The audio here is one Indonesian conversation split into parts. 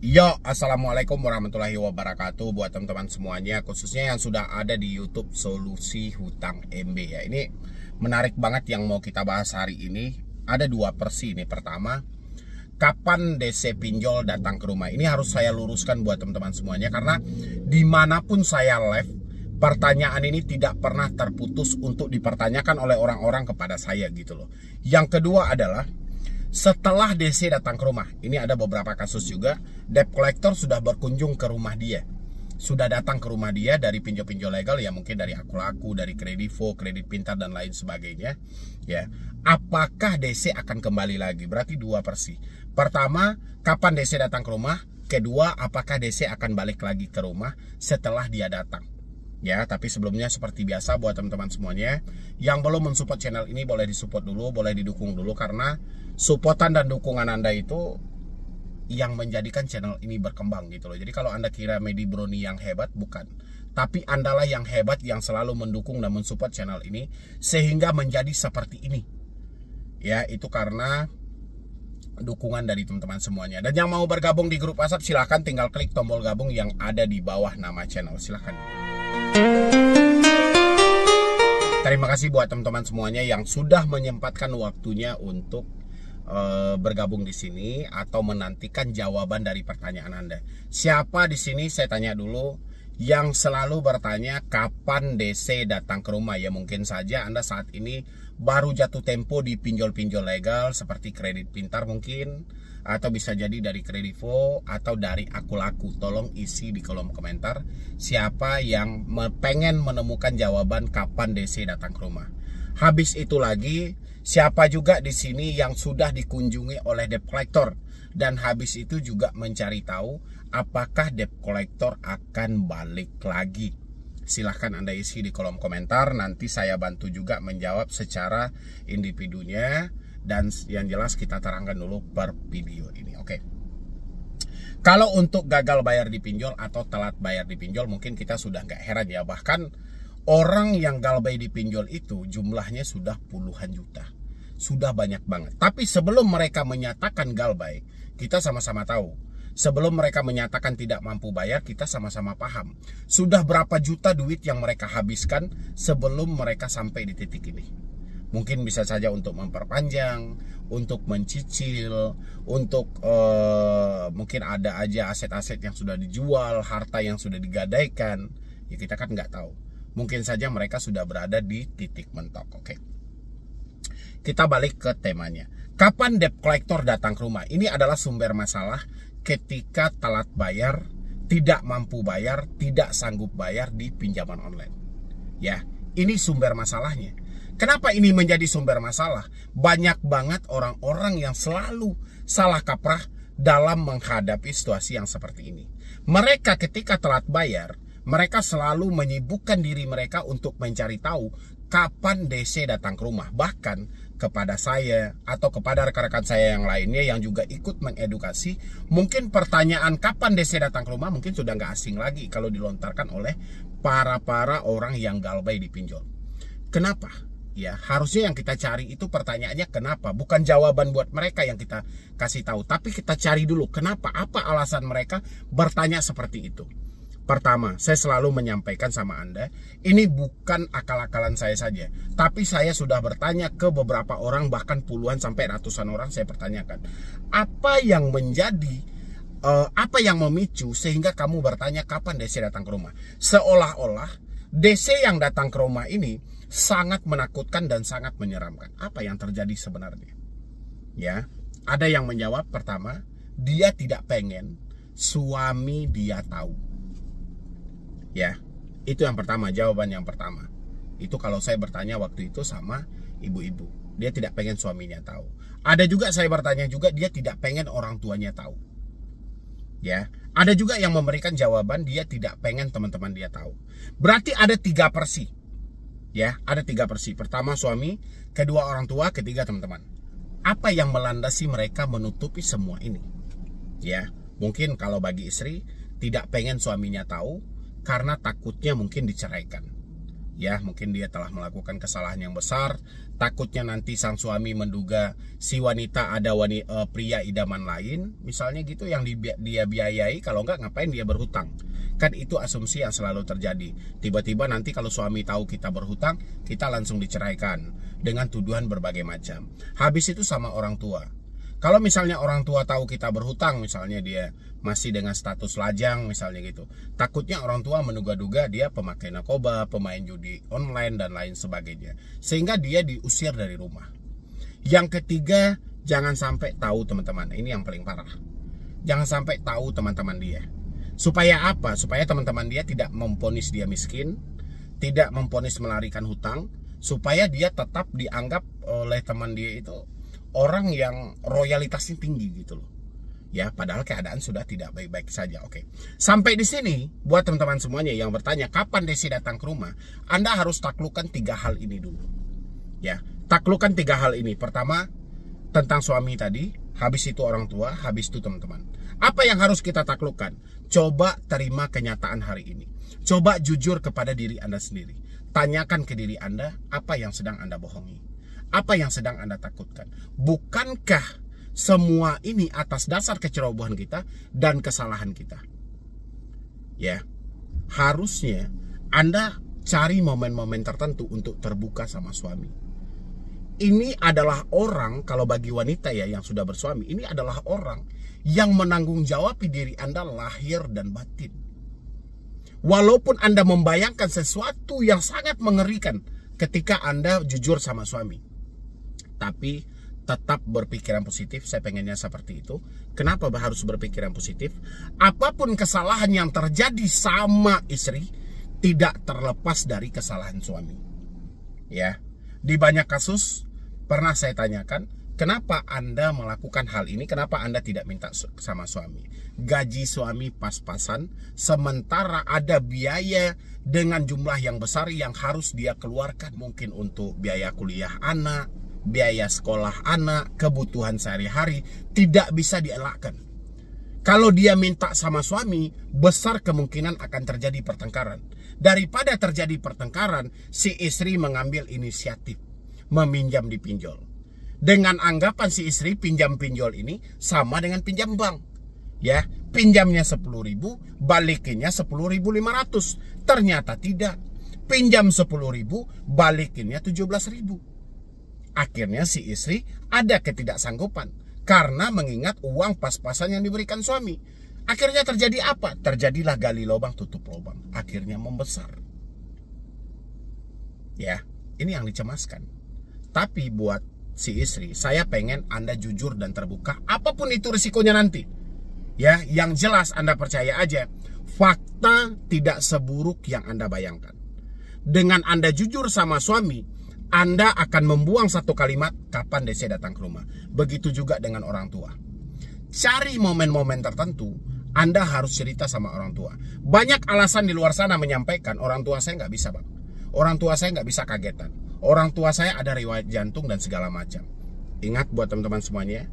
Yo, assalamualaikum warahmatullahi wabarakatuh buat teman-teman semuanya, khususnya yang sudah ada di YouTube Solusi Hutang MB ya. Ini menarik banget yang mau kita bahas hari ini. Ada dua versi nih. Pertama, kapan DC pinjol datang ke rumah? Ini harus saya luruskan buat teman-teman semuanya, karena dimanapun saya live, pertanyaan ini tidak pernah terputus untuk dipertanyakan oleh orang-orang kepada saya gitu loh. Yang kedua adalah, setelah DC datang ke rumah, ini ada beberapa kasus juga, debt collector sudah berkunjung ke rumah dia, sudah datang ke rumah dia dari pinjol-pinjol legal ya, mungkin dari Akulaku, dari Kredivo, Kredit Pintar dan lain sebagainya ya. Apakah DC akan kembali lagi? Berarti dua versi. Pertama, kapan DC datang ke rumah? Kedua, apakah DC akan balik lagi ke rumah setelah dia datang? Ya, tapi sebelumnya seperti biasa buat teman-teman semuanya yang belum mensupport channel ini, boleh disupport dulu, boleh didukung dulu, karena supportan dan dukungan Anda itu yang menjadikan channel ini berkembang gitu loh. Jadi kalau Anda kira Medi Broni yang hebat, bukan. Tapi Andalah yang hebat yang selalu mendukung dan mensupport channel ini sehingga menjadi seperti ini. Ya, itu karena dukungan dari teman-teman semuanya. Dan yang mau bergabung di grup WhatsApp, silahkan tinggal klik tombol gabung yang ada di bawah nama channel. Silahkan. Terima kasih buat teman-teman semuanya yang sudah menyempatkan waktunya untuk bergabung di sini atau menantikan jawaban dari pertanyaan Anda. Siapa di sini, saya tanya dulu, yang selalu bertanya kapan DC datang ke rumah? Ya mungkin saja Anda saat ini baru jatuh tempo di pinjol-pinjol legal seperti Kredit Pintar mungkin, atau bisa jadi dari Kredivo atau dari Akulaku. Tolong isi di kolom komentar siapa yang pengen menemukan jawaban kapan DC datang ke rumah. Habis itu lagi, siapa juga di sini yang sudah dikunjungi oleh debt collector dan habis itu juga mencari tahu apakah debt collector akan balik lagi? Silahkan Anda isi di kolom komentar, nanti saya bantu juga menjawab secara individunya, dan yang jelas kita terangkan dulu per video ini. Oke. Kalau untuk gagal bayar di pinjol atau telat bayar di pinjol, mungkin kita sudah nggak heran ya, bahkan orang yang galbay di pinjol itu jumlahnya sudah puluhan juta. Sudah banyak banget. Tapi sebelum mereka menyatakan galbay, kita sama-sama tahu. Sebelum mereka menyatakan tidak mampu bayar, kita sama-sama paham. Sudah berapa juta duit yang mereka habiskan sebelum mereka sampai di titik ini. Mungkin bisa saja untuk memperpanjang, untuk mencicil, untuk mungkin ada aja aset-aset yang sudah dijual, harta yang sudah digadaikan. Ya kita kan nggak tahu. Mungkin saja mereka sudah berada di titik mentok. Oke. Kita balik ke temanya. Kapan debt collector datang ke rumah? Ini adalah sumber masalah ketika telat bayar, tidak mampu bayar, tidak sanggup bayar di pinjaman online. Ya, ini sumber masalahnya. Kenapa ini menjadi sumber masalah? Banyak banget orang-orang yang selalu salah kaprah dalam menghadapi situasi yang seperti ini. Mereka ketika telat bayar, mereka selalu menyibukkan diri mereka untuk mencari tahu kapan DC datang ke rumah. Bahkan kepada saya atau kepada rekan-rekan saya yang lainnya yang juga ikut mengedukasi, mungkin pertanyaan kapan DC datang ke rumah mungkin sudah nggak asing lagi kalau dilontarkan oleh para orang yang galbay di pinjol. Kenapa? Ya, harusnya yang kita cari itu pertanyaannya kenapa, bukan jawaban buat mereka yang kita kasih tahu, tapi kita cari dulu kenapa, apa alasan mereka bertanya seperti itu. Pertama, saya selalu menyampaikan sama Anda, ini bukan akal-akalan saya saja, tapi saya sudah bertanya ke beberapa orang, bahkan puluhan sampai ratusan orang saya pertanyakan. Apa yang menjadi, apa yang memicu sehingga kamu bertanya kapan DC datang ke rumah? Seolah-olah DC yang datang ke rumah ini sangat menakutkan dan sangat menyeramkan. Apa yang terjadi sebenarnya? Ya, ada yang menjawab, pertama, dia tidak pengen suami dia tahu. Ya, itu yang pertama, jawaban yang pertama. Itu kalau saya bertanya waktu itu sama ibu-ibu. Dia tidak pengen suaminya tahu. Ada juga saya bertanya juga, dia tidak pengen orang tuanya tahu. Ya, ada juga yang memberikan jawaban, dia tidak pengen teman-teman dia tahu. Berarti ada tiga versi. Ya, ada tiga versi. Pertama suami, kedua orang tua, ketiga teman-teman. Apa yang melandasi mereka menutupi semua ini? Ya, mungkin kalau bagi istri, tidak pengen suaminya tahu karena takutnya mungkin diceraikan. Ya, mungkin dia telah melakukan kesalahan yang besar. Takutnya nanti sang suami menduga si wanita ada pria idaman lain, misalnya gitu, yang dia biayai. Kalau enggak, ngapain dia berhutang? Kan itu asumsi yang selalu terjadi. Tiba-tiba nanti kalau suami tahu kita berhutang, kita langsung diceraikan dengan tuduhan berbagai macam. Habis itu sama orang tua. Kalau misalnya orang tua tahu kita berhutang, misalnya dia masih dengan status lajang misalnya gitu, takutnya orang tua menduga-duga dia pemakai narkoba, pemain judi online dan lain sebagainya, sehingga dia diusir dari rumah. Yang ketiga, jangan sampai tahu teman-teman, ini yang paling parah. Jangan sampai tahu teman-teman dia. Supaya apa? Supaya teman-teman dia tidak memvonis dia miskin, tidak memvonis melarikan hutang, supaya dia tetap dianggap oleh teman dia itu orang yang royalitasnya tinggi gitu loh. Ya, padahal keadaan sudah tidak baik-baik saja. Oke. Sampai di sini, buat teman-teman semuanya yang bertanya kapan Desi datang ke rumah, Anda harus taklukkan 3 hal ini dulu. Ya, taklukkan 3 hal ini. Pertama, tentang suami tadi, habis itu orang tua, habis itu teman-teman. Apa yang harus kita taklukkan? Coba terima kenyataan hari ini. Coba jujur kepada diri Anda sendiri. Tanyakan ke diri Anda, apa yang sedang Anda bohongi? Apa yang sedang Anda takutkan? Bukankah semua ini atas dasar kecerobohan kita dan kesalahan kita? Ya, harusnya Anda cari momen-momen tertentu untuk terbuka sama suami. Ini adalah orang, kalau bagi wanita ya yang sudah bersuami, ini adalah orang yang menanggung jawab diri Anda lahir dan batin. Walaupun Anda membayangkan sesuatu yang sangat mengerikan ketika Anda jujur sama suami, tapi tetap berpikiran positif. Saya pengennya seperti itu. Kenapa harus berpikiran positif? Apapun kesalahan yang terjadi sama istri, tidak terlepas dari kesalahan suami. Ya, di banyak kasus pernah saya tanyakan, kenapa Anda melakukan hal ini? Kenapa Anda tidak minta sama suami? Gaji suami pas-pasan, sementara ada biaya dengan jumlah yang besar yang harus dia keluarkan. Mungkin untuk biaya kuliah anak, biaya sekolah anak, kebutuhan sehari-hari, tidak bisa dielakkan. Kalau dia minta sama suami, besar kemungkinan akan terjadi pertengkaran. Daripada terjadi pertengkaran, si istri mengambil inisiatif meminjam di pinjol. Dengan anggapan si istri pinjam pinjol ini sama dengan pinjam bank. Ya, pinjamnya 10.000, balikinnya 10.500. Ternyata tidak. Pinjam 10.000, balikinnya 17.000. Akhirnya si istri ada ketidaksanggupan karena mengingat uang pas-pasan yang diberikan suami. Akhirnya terjadi apa? Terjadilah gali lubang tutup lubang. Akhirnya membesar. Ya, ini yang dicemaskan. Tapi buat si istri, saya pengen Anda jujur dan terbuka. Apapun itu risikonya nanti. Ya, yang jelas Anda percaya aja, fakta tidak seburuk yang Anda bayangkan. Dengan Anda jujur sama suami, Anda akan membuang satu kalimat, kapan Desi datang ke rumah. Begitu juga dengan orang tua. Cari momen-momen tertentu, Anda harus cerita sama orang tua. Banyak alasan di luar sana menyampaikan, orang tua saya nggak bisa bang. Orang tua saya nggak bisa kagetan. Orang tua saya ada riwayat jantung dan segala macam. Ingat buat teman-teman semuanya,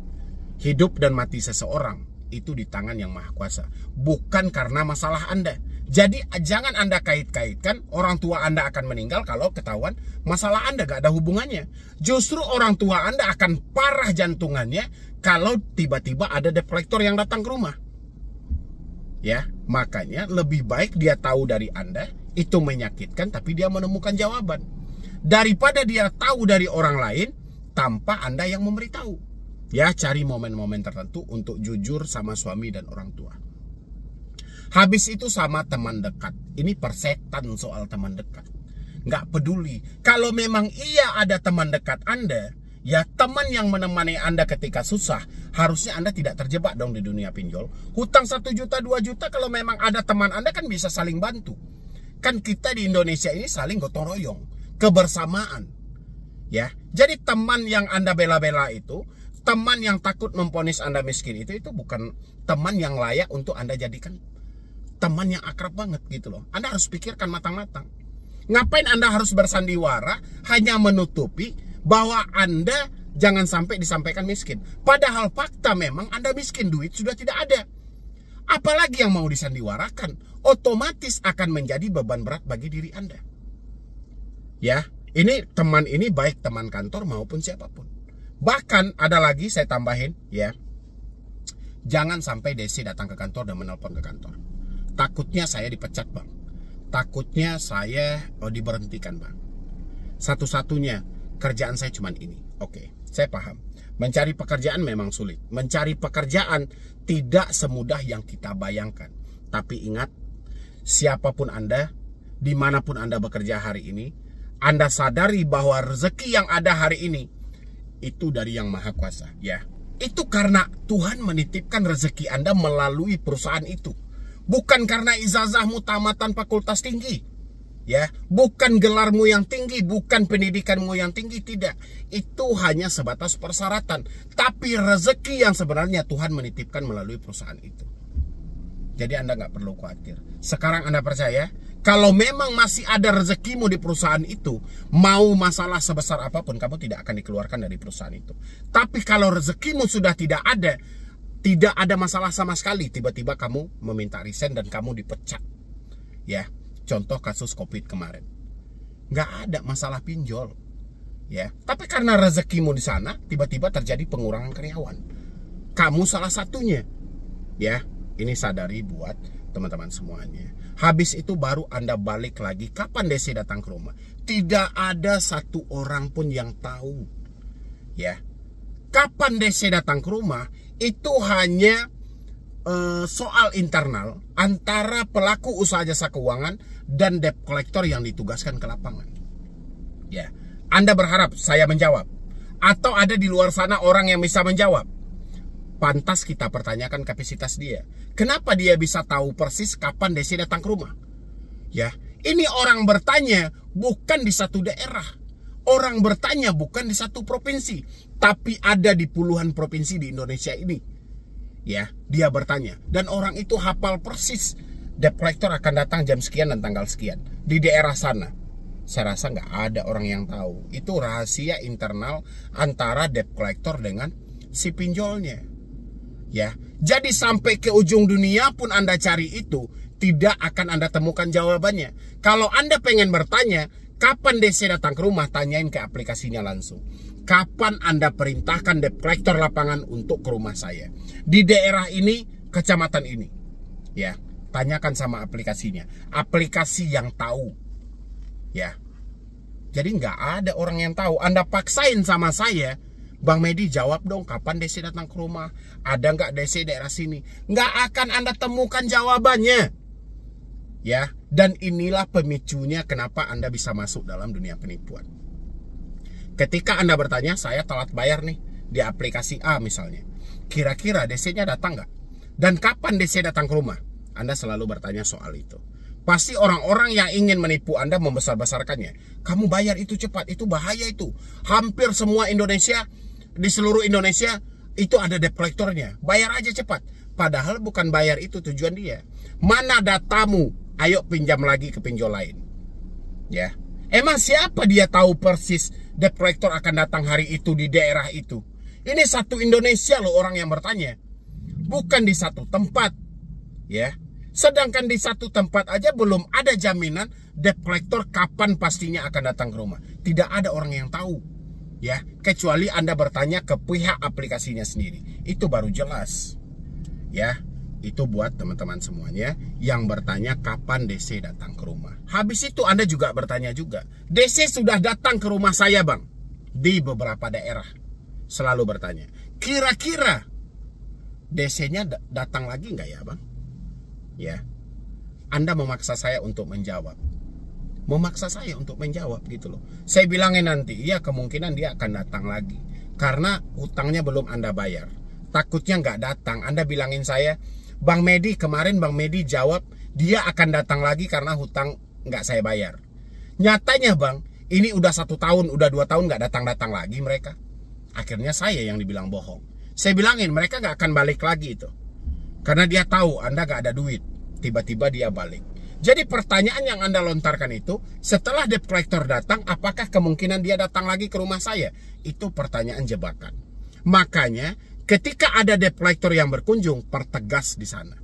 hidup dan mati seseorang itu di tangan yang maha kuasa. Bukan karena masalah Anda. Jadi jangan Anda kait-kaitkan orang tua Anda akan meninggal kalau ketahuan masalah Anda gak ada hubungannya. Justru orang tua Anda akan parah jantungannya kalau tiba-tiba ada debt collector yang datang ke rumah. Ya, makanya lebih baik dia tahu dari Anda, itu menyakitkan tapi dia menemukan jawaban. Daripada dia tahu dari orang lain tanpa Anda yang memberitahu. Ya, cari momen-momen tertentu untuk jujur sama suami dan orang tua. Habis itu sama teman dekat. Ini persetan soal teman dekat. Nggak peduli. Kalau memang iya ada teman dekat Anda, ya teman yang menemani Anda ketika susah, harusnya Anda tidak terjebak dong di dunia pinjol. Hutang 1 juta, 2 juta, kalau memang ada teman Anda kan bisa saling bantu. Kan kita di Indonesia ini saling gotong royong, kebersamaan. Ya, jadi teman yang Anda bela-bela itu, teman yang takut memvonis Anda miskin itu bukan teman yang layak untuk Anda jadikan teman yang akrab banget gitu loh. Anda harus pikirkan matang-matang. Ngapain Anda harus bersandiwara hanya menutupi bahwa Anda jangan sampai disampaikan miskin. Padahal fakta memang Anda miskin, duit sudah tidak ada. Apalagi yang mau disandiwarakan, otomatis akan menjadi beban berat bagi diri Anda. Ya, ini teman ini baik teman kantor maupun siapapun. Bahkan ada lagi saya tambahin ya. Jangan sampai Desi datang ke kantor dan menelpon ke kantor. Takutnya saya dipecat, Bang. Takutnya saya diberhentikan, Bang. Satu-satunya kerjaan saya cuma ini. Oke, saya paham. Mencari pekerjaan memang sulit. Mencari pekerjaan tidak semudah yang kita bayangkan. Tapi ingat, siapapun Anda, dimanapun Anda bekerja hari ini, Anda sadari bahwa rezeki yang ada hari ini itu dari Yang Maha Kuasa, ya. Itu karena Tuhan menitipkan rezeki Anda melalui perusahaan itu. Bukan karena ijazahmu tamatan fakultas tinggi, ya. Bukan gelarmu yang tinggi, bukan pendidikanmu yang tinggi, tidak. Itu hanya sebatas persyaratan. Tapi rezeki yang sebenarnya Tuhan menitipkan melalui perusahaan itu. Jadi Anda nggak perlu khawatir. Sekarang Anda percaya, kalau memang masih ada rezekimu di perusahaan itu, mau masalah sebesar apapun, kamu tidak akan dikeluarkan dari perusahaan itu. Tapi kalau rezekimu sudah tidak ada masalah sama sekali, tiba-tiba kamu meminta resign dan kamu dipecat. Ya, contoh kasus COVID kemarin. Nggak ada masalah pinjol. Ya, tapi karena rezekimu di sana, tiba-tiba terjadi pengurangan karyawan. Kamu salah satunya. Ya, ini sadari buat teman-teman semuanya. Habis itu baru Anda balik lagi. Kapan Desi datang ke rumah? Tidak ada satu orang pun yang tahu. Ya, kapan Desi datang ke rumah? Itu hanya soal internal antara pelaku usaha jasa keuangan dan debt collector yang ditugaskan ke lapangan. Ya, Anda berharap saya menjawab, atau ada di luar sana orang yang bisa menjawab? Pantas kita pertanyakan kapasitas dia. Kenapa dia bisa tahu persis kapan Desi datang ke rumah? Ya, ini orang bertanya bukan di satu daerah. Orang bertanya bukan di satu provinsi, tapi ada di puluhan provinsi di Indonesia ini. Ya, dia bertanya. Dan orang itu hafal persis. Debt collector akan datang jam sekian dan tanggal sekian. Di daerah sana. Saya rasa nggak ada orang yang tahu. Itu rahasia internal antara debt collector dengan si pinjolnya. Ya, jadi sampai ke ujung dunia pun Anda cari itu, tidak akan Anda temukan jawabannya. Kalau Anda pengen bertanya, kapan Desi datang ke rumah, tanyain ke aplikasinya langsung. Kapan Anda perintahkan debt collector lapangan untuk ke rumah saya? Di daerah ini, kecamatan ini. Ya, tanyakan sama aplikasinya. Aplikasi yang tahu. Ya, jadi nggak ada orang yang tahu. Anda paksain sama saya, Bang Medi jawab dong, kapan Desi datang ke rumah? Ada nggak Desi daerah sini? Nggak akan Anda temukan jawabannya. Ya, dan inilah pemicunya kenapa Anda bisa masuk dalam dunia penipuan. Ketika Anda bertanya, saya telat bayar nih di aplikasi A misalnya. Kira-kira Desinya datang nggak? Dan kapan Desi datang ke rumah? Anda selalu bertanya soal itu. Pasti orang-orang yang ingin menipu Anda membesar-besarkannya. Kamu bayar itu cepat, itu bahaya itu. Hampir semua Indonesia, di seluruh Indonesia itu ada debt collectornya. Bayar aja cepat. Padahal bukan bayar itu tujuan dia. Mana datamu? Ayo pinjam lagi ke pinjol lain. Ya. Emang siapa dia tahu persis debt collector akan datang hari itu di daerah itu? Ini satu Indonesia loh orang yang bertanya. Bukan di satu tempat. Ya. Sedangkan di satu tempat aja belum ada jaminan debt collector kapan pastinya akan datang ke rumah. Tidak ada orang yang tahu. Ya, kecuali Anda bertanya ke pihak aplikasinya sendiri. Itu baru jelas. Ya, itu buat teman-teman semuanya yang bertanya kapan Desi datang ke rumah. Habis itu Anda juga bertanya juga, Desi sudah datang ke rumah saya, Bang. Di beberapa daerah. Selalu bertanya, kira-kira Desinya datang lagi nggak ya, Bang? Ya, Anda memaksa saya untuk menjawab. Memaksa saya untuk menjawab gitu loh. Saya bilangin nanti, ya kemungkinan dia akan datang lagi. Karena hutangnya belum Anda bayar. Takutnya nggak datang. Anda bilangin saya, Bang Medi, kemarin Bang Medi jawab, dia akan datang lagi karena hutang nggak saya bayar. Nyatanya Bang, ini udah 1 tahun, udah 2 tahun nggak datang-datang lagi mereka. Akhirnya saya yang dibilang bohong. Saya bilangin, mereka nggak akan balik lagi itu. Karena dia tahu Anda nggak ada duit. Tiba-tiba dia balik. Jadi pertanyaan yang Anda lontarkan itu, setelah debt collector datang, apakah kemungkinan dia datang lagi ke rumah saya? Itu pertanyaan jebakan. Makanya, ketika ada debt collector yang berkunjung, pertegas di sana.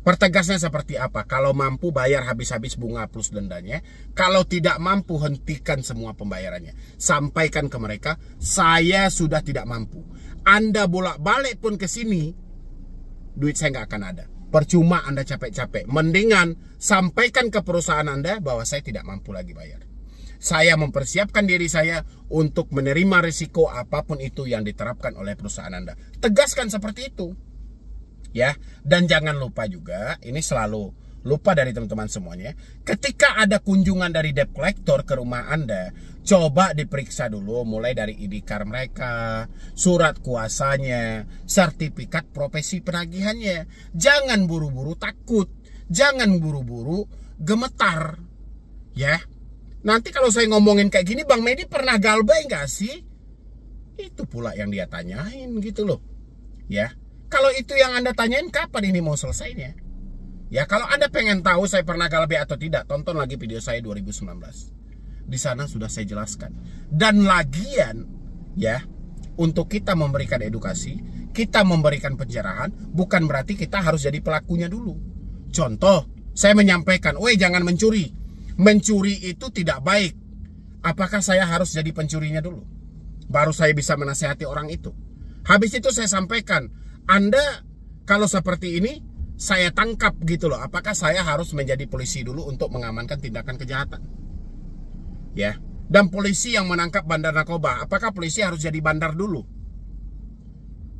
Pertegasnya seperti apa? Kalau mampu bayar habis-habis bunga plus dendanya. Kalau tidak mampu hentikan semua pembayarannya. Sampaikan ke mereka, saya sudah tidak mampu. Anda bolak-balik pun ke sini, duit saya nggak akan ada. Percuma Anda capek-capek. Mendingan sampaikan ke perusahaan Anda bahwa saya tidak mampu lagi bayar. Saya mempersiapkan diri saya untuk menerima risiko apapun itu yang diterapkan oleh perusahaan Anda. Tegaskan seperti itu. Ya, dan jangan lupa juga, ini selalu lupa dari teman-teman semuanya, ketika ada kunjungan dari debt collector ke rumah Anda, coba diperiksa dulu mulai dari ID card mereka, surat kuasanya, sertifikat profesi penagihannya. Jangan buru-buru takut, jangan buru-buru gemetar. Ya, nanti kalau saya ngomongin kayak gini, Bang Medi pernah galbay nggak sih? Itu pula yang dia tanyain gitu loh. Ya. Kalau itu yang Anda tanyain, kapan ini mau selesainya? Ya, kalau Anda pengen tahu saya pernah galbay atau tidak, tonton lagi video saya 2019. Di sana sudah saya jelaskan. Dan lagian, ya, untuk kita memberikan edukasi, kita memberikan pencerahan, bukan berarti kita harus jadi pelakunya dulu. Contoh, saya menyampaikan, weh jangan mencuri. Mencuri itu tidak baik. Apakah saya harus jadi pencurinya dulu? Baru saya bisa menasihati orang itu. Habis itu saya sampaikan, Anda kalau seperti ini saya tangkap gitu loh. Apakah saya harus menjadi polisi dulu untuk mengamankan tindakan kejahatan? Ya. Dan polisi yang menangkap bandar narkoba, apakah polisi harus jadi bandar dulu?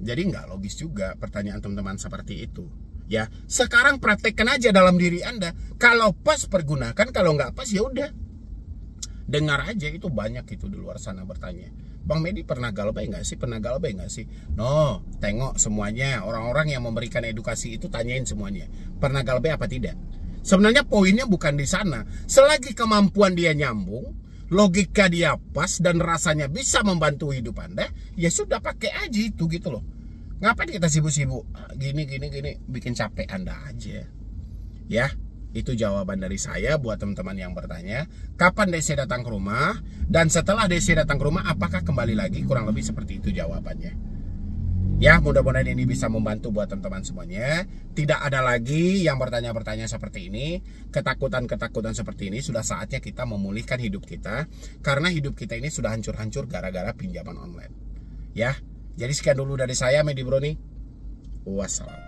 Jadi nggak logis juga pertanyaan teman-teman seperti itu. Ya, sekarang praktekkan aja dalam diri Anda. Kalau pas pergunakan, kalau nggak pas ya udah. Dengar aja, itu banyak itu di luar sana bertanya, Bang Medi pernah galbay nggak sih? Pernah galbay nggak sih? No, tengok semuanya. Orang-orang yang memberikan edukasi itu tanyain semuanya. Pernah galbay apa tidak? Sebenarnya poinnya bukan di sana. Selagi kemampuan dia nyambung, logika dia pas dan rasanya bisa membantu hidup Anda, ya sudah pakai aja itu gitu loh. Ngapain kita sibuk-sibuk? Gini, bikin capek Anda aja. Ya. Itu jawaban dari saya buat teman-teman yang bertanya, kapan DC datang ke rumah? Dan setelah DC datang ke rumah, apakah kembali lagi? Kurang lebih seperti itu jawabannya. Ya, mudah-mudahan ini bisa membantu buat teman-teman semuanya. Tidak ada lagi yang bertanya-bertanya seperti ini. Ketakutan-ketakutan seperti ini. Sudah saatnya kita memulihkan hidup kita. Karena hidup kita ini sudah hancur-hancur gara-gara pinjaman online. Ya, jadi sekian dulu dari saya, Medi Broni. Wassalam.